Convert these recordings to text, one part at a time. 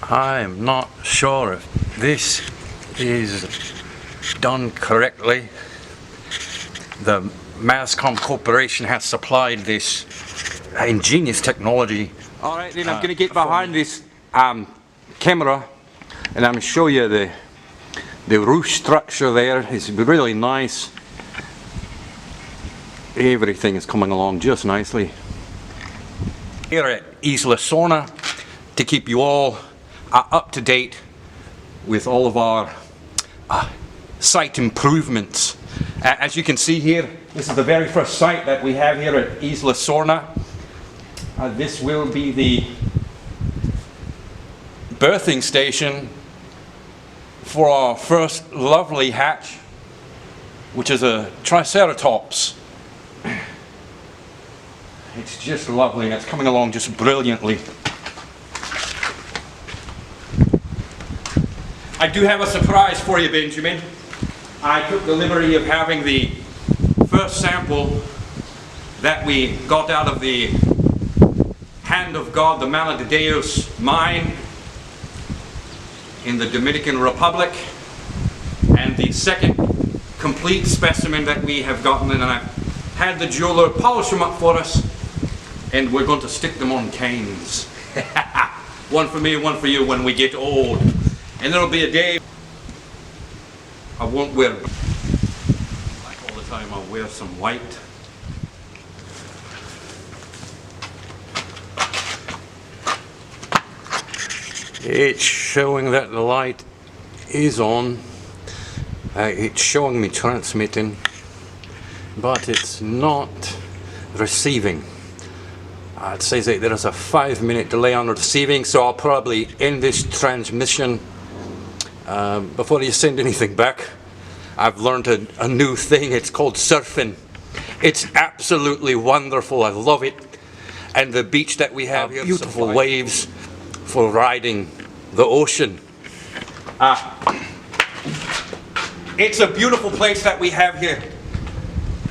I'm not sure if this is done correctly. The Mascom Corporation has supplied this ingenious technology. Alright then, I'm going to get behind this camera and I'm going to show you the roof structure there. It's really nice. Everything is coming along just nicely. Here at Isla Sorna to keep you all up to date with all of our site improvements. As you can see here, this is the very first site that we have here at Isla Sorna. This will be the birthing station for our first lovely hatch, which is a Triceratops. It's just lovely and it's coming along just brilliantly. I do have a surprise for you, Benjamin. I took the liberty of having the first sample that we got out of the Hand of God, the Mala de Deus mine in the Dominican Republic, and the second complete specimen that we have gotten, and I've had the jeweler polish them up for us, and we're going to stick them on canes. One for me and one for you when we get old. And there'll be a day I won't wear, like all the time, I'll wear some white. It's showing that the light is on. It's showing me transmitting, but it's not receiving. It says that there is a 5-minute delay on receiving, so I'll probably end this transmission before you send anything back. I've learned a new thing. It's called surfing. It's absolutely wonderful. I love it. And the beach that we have here, beautiful waves for riding the ocean. It's a beautiful place that we have here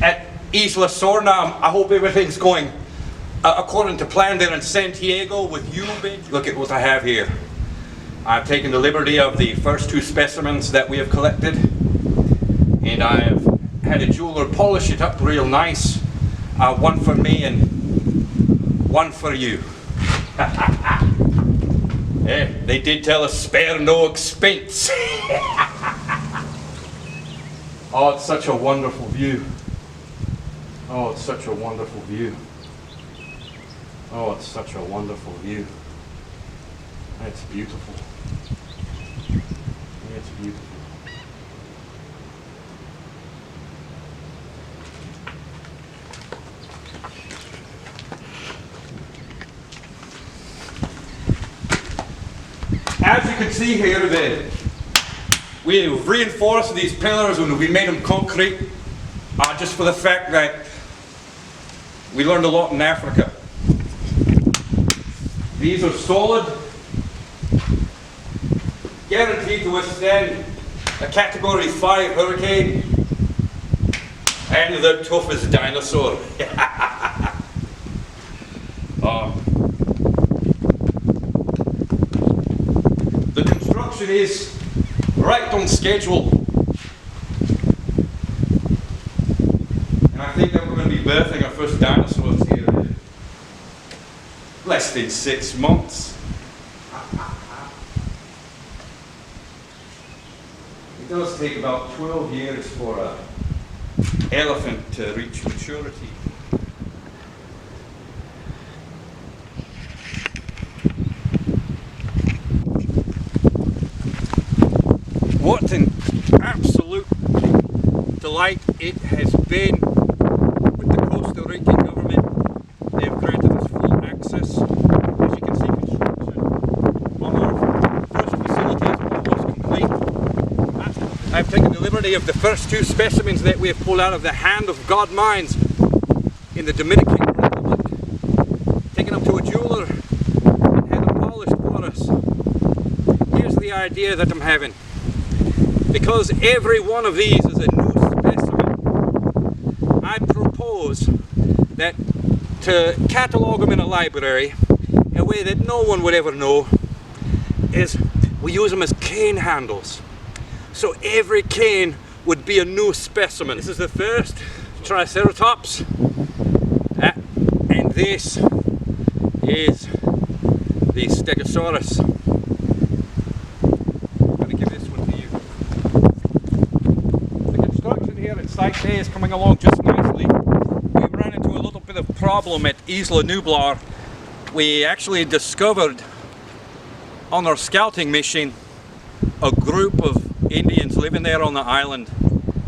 at Isla Sorna. I hope everything's going according to plan there in Santiago with you, Ben. Look at what I have here. I've taken the liberty of the first 2 specimens that we have collected, and I have had a jeweler polish it up real nice. One for me and one for you. Yeah, they did tell us spare no expense. Oh, it's such a wonderful view. Oh, it's such a wonderful view. Oh, it's such a wonderful view. It's beautiful. It's beautiful. As you can see here, we've reinforced these pillars and we made them concrete just for the fact that we learned a lot in Africa. These are solid, guaranteed to withstand a Category 5 hurricane, and the toughest dinosaur. The construction is right on schedule, and I think that we're going to be birthing our first dinosaurs here in less than 6 months. It does take about 12 years for an elephant to reach maturity. What an absolute delight it has been with the Costa Rican government. They have granted us full access. As you can see, construction on our first facility is almost complete. I've taken the liberty of the first 2 specimens that we have pulled out of the Hand of God mines in the Dominican Republic, taken them to a jeweler and had them polished for us. Here's the idea that I'm having. Because every one of these is a new specimen, I propose that to catalogue them in a library in a way that no one would ever know, is we use them as cane handles. So every cane would be a new specimen. This is the first Triceratops, and this is the Stegosaurus. I'm going to give this one to you. The construction here at Site A is coming along just nicely. We ran into a little bit of problem at Isla Nublar. We actually discovered on our scouting mission a group of Indians living there on the island,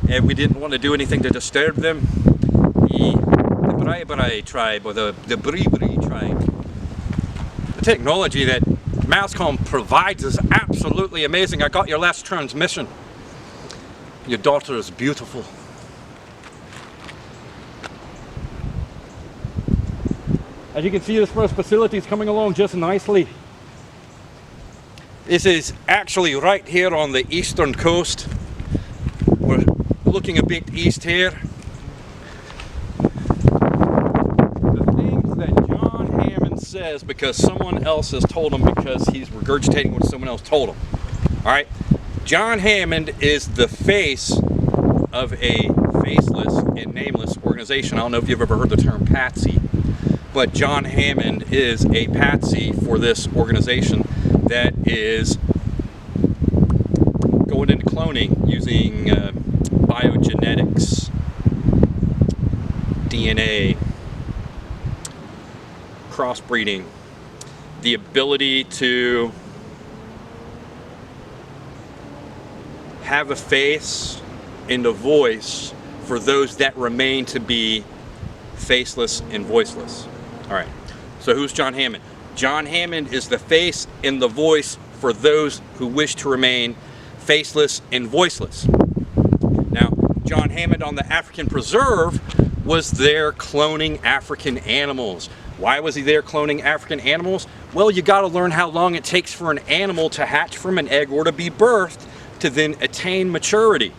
and we didn't want to do anything to disturb them. The Brai Brai tribe, or the Bri Bri tribe. The technology that Mascom provides is absolutely amazing. I got your last transmission. Your daughter is beautiful. As you can see, this first facility is coming along just nicely. This is actually right here on the eastern coast. We're looking a bit east here. The things that John Hammond says because someone else has told him, because he's regurgitating what someone else told him. Alright, John Hammond is the face of a faceless and nameless organization. I don't know if you've ever heard the term patsy, but John Hammond is a patsy for this organization that is going into cloning using biogenetics, DNA, crossbreeding, the ability to have a face and a voice for those that remain to be faceless and voiceless. All right, so who's John Hammond? John Hammond is the face and the voice for those who wish to remain faceless and voiceless. Now, John Hammond on the African Preserve was there cloning African animals. Why was he there cloning African animals? Well, you got to learn how long it takes for an animal to hatch from an egg or to be birthed to then attain maturity.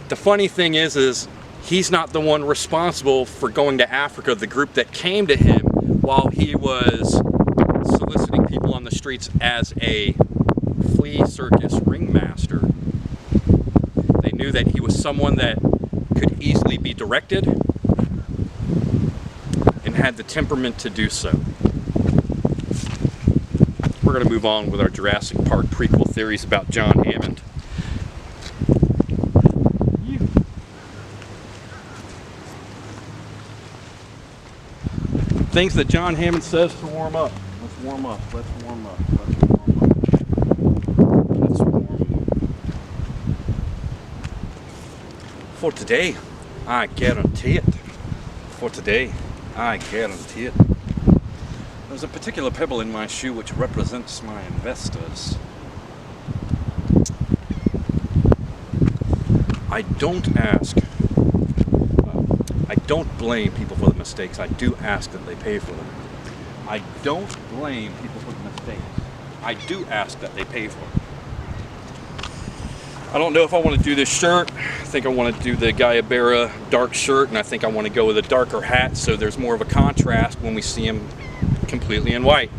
The funny thing is he's not the one responsible for going to Africa. The group that came to him while he was soliciting people on the streets as a flea circus ringmaster, they knew that he was someone that could easily be directed and had the temperament to do so. We're going to move on with our Jurassic Park prequel theories about John Hammond. Things that John Hammond says to warm up. Let's warm up. Let's warm up. Let's warm up. Let's warm up. For today, I guarantee it. For today, I guarantee it. There's a particular pebble in my shoe which represents my investors. I don't ask. I don't blame people for the mistakes. I do ask that they pay for them. I don't blame people for the mistakes. I do ask that they pay for them. I don't know if I want to do this shirt. I think I want to do the Guyabera dark shirt, and I think I want to go with a darker hat so there's more of a contrast when we see him completely in white.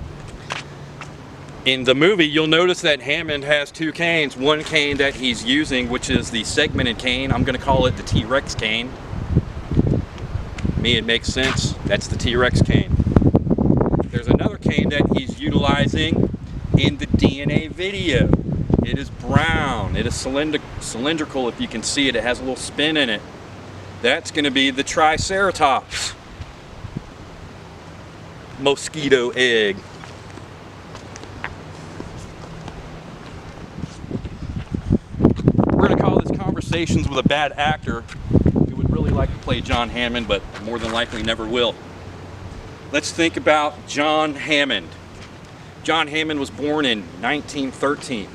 In the movie, you'll notice that Hammond has two canes. One cane that he's using, which is the segmented cane. I'm going to call it the T-Rex cane. Me, it makes sense. That's the T-Rex cane. There's another cane that he's utilizing in the DNA video. It is brown. It is cylindrical, if you can see it. It has a little spin in it. That's going to be the Triceratops mosquito egg. We're going to call this Conversations with a Bad Actor. Who would really like to play John Hammond, but more than likely never will. Let's think about John Hammond. John Hammond was born in 1913.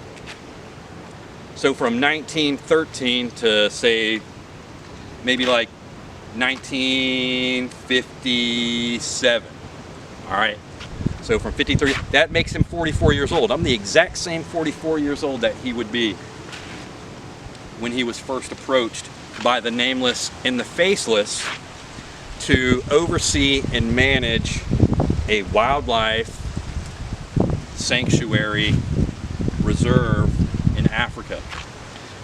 So from 1913 to say maybe like 1957. All right. So from 53, that makes him 44 years old. I'm the exact same 44 years old that he would be when he was first approached by the nameless and the faceless to oversee and manage a wildlife sanctuary reserve in Africa.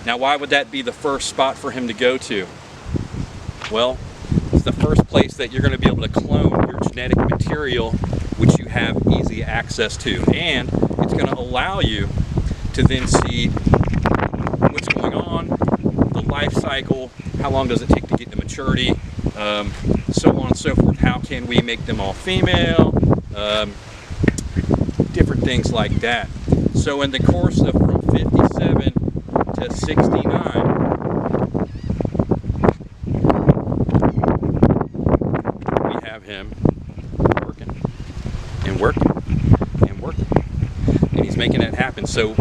Now, why would that be the first spot for him to go to? Well, it's the first place that you're going to be able to clone your genetic material, which you have easy access to, and it's going to allow you to then see what's going on, the life cycle, how long does it take to get to maturity, so on and so forth. How can we make them all female? Different things like that. So in the course of from 57 to 69, we have him working and working and working, and he's making that happen. So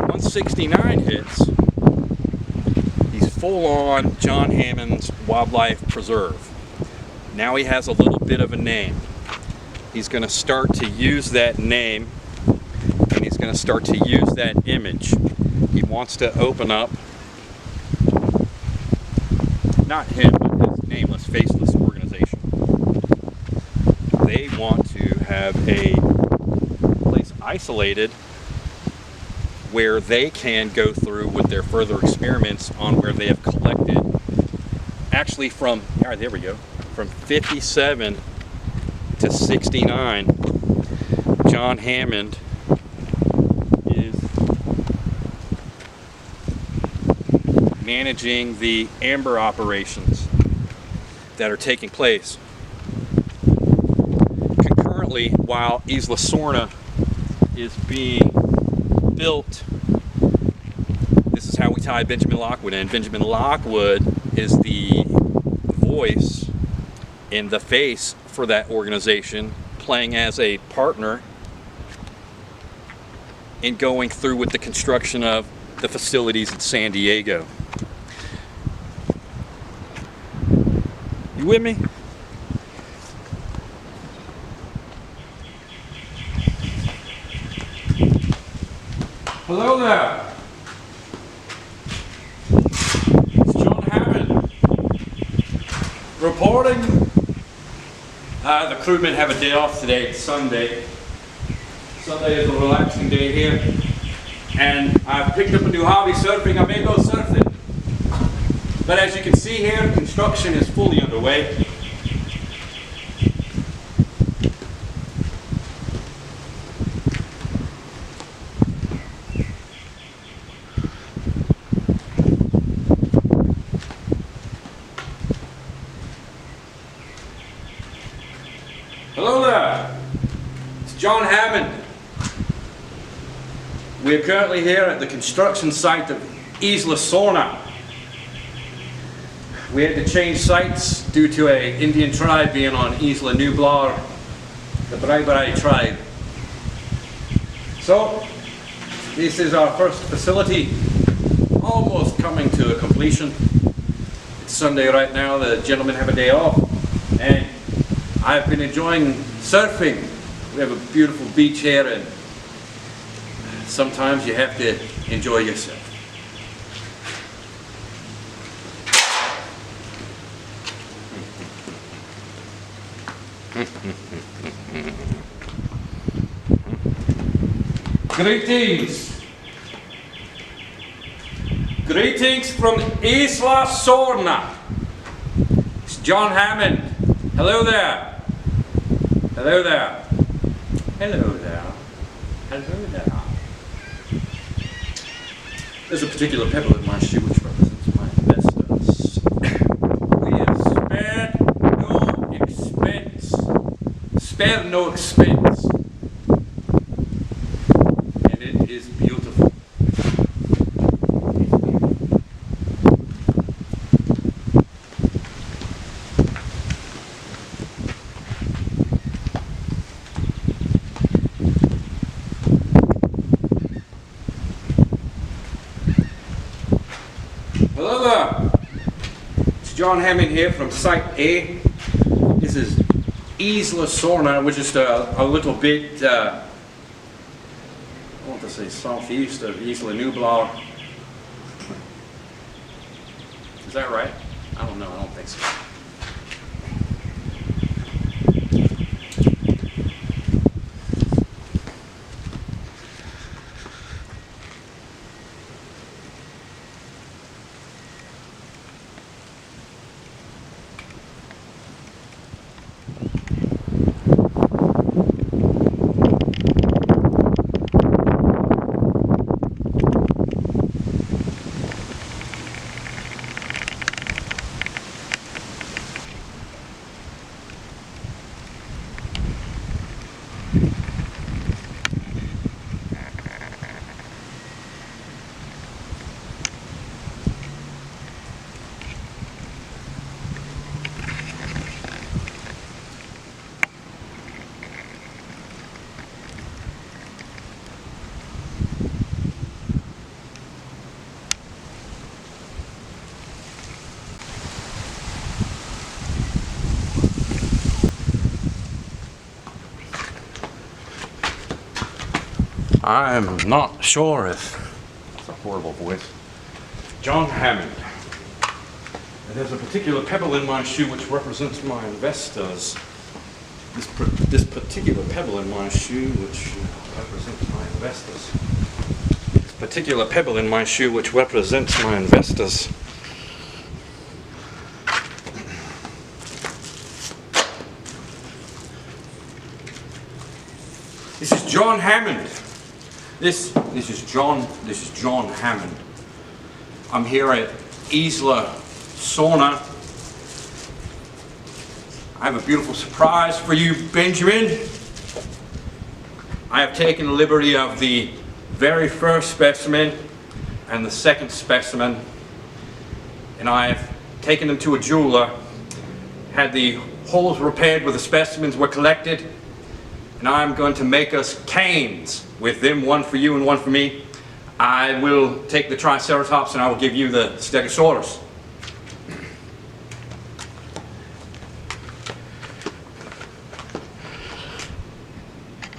once 69 hits, he's full on John Hammond's Wildlife Preserve. Now he has a little bit of a name. He's going to start to use that name, and he's going to start to use that image. He wants to open up, not him, but his nameless, faceless organization. They want to have a place isolated where they can go through with their further experiments on where they have collected, actually from, all right, there we go, from 57 to 69, John Hammond is managing the amber operations that are taking place. Concurrently, while Isla Sorna is being built, this is how we tie Benjamin Lockwood in. Benjamin Lockwood is the voice and the face for that organization, playing as a partner in going through with the construction of the facilities in San Diego. You with me? Hello there. It's John Hammond reporting. The crewmen have a day off today. It's Sunday. Sunday is a relaxing day here, and I've picked up a new hobby, surfing. I may go surfing, but as you can see here, construction is fully underway. Hello there, it's John Hammond. We are currently here at the construction site of Isla Sorna. We had to change sites due to an Indian tribe being on Isla Nublar, the Brai tribe. So, this is our first facility, almost coming to a completion. It's Sunday right now, the gentlemen have a day off, and I've been enjoying surfing. We have a beautiful beach here, and sometimes you have to enjoy yourself. Greetings. Greetings from Isla Sorna. It's John Hammond. Hello there. Hello there. Hello there. Hello there. There's a particular pebble in my shoe which represents my investors. We have spared no expense. Spared no expense. And it is beautiful. Hello there. It's John Hammond here from Site A. This is Isla Sorna, which is a little bit, I want to say southeast of Isla Nublar. Is that right? I don't know, I don't think so. I'm not sure if that's a horrible voice. John Hammond. There's a particular pebble in my shoe which represents my investors. This particular pebble in my shoe which represents my investors. This particular pebble in my shoe which represents my investors. This is John Hammond. This is John Hammond. I'm here at Isla Sauna. I have a beautiful surprise for you, Benjamin. I have taken the liberty of the very first specimen and the second specimen, and I have taken them to a jeweler, had the holes repaired where the specimens were collected, and I'm going to make us canes with them, one for you and one for me. I will take the Triceratops and I will give you the Stegosaurus.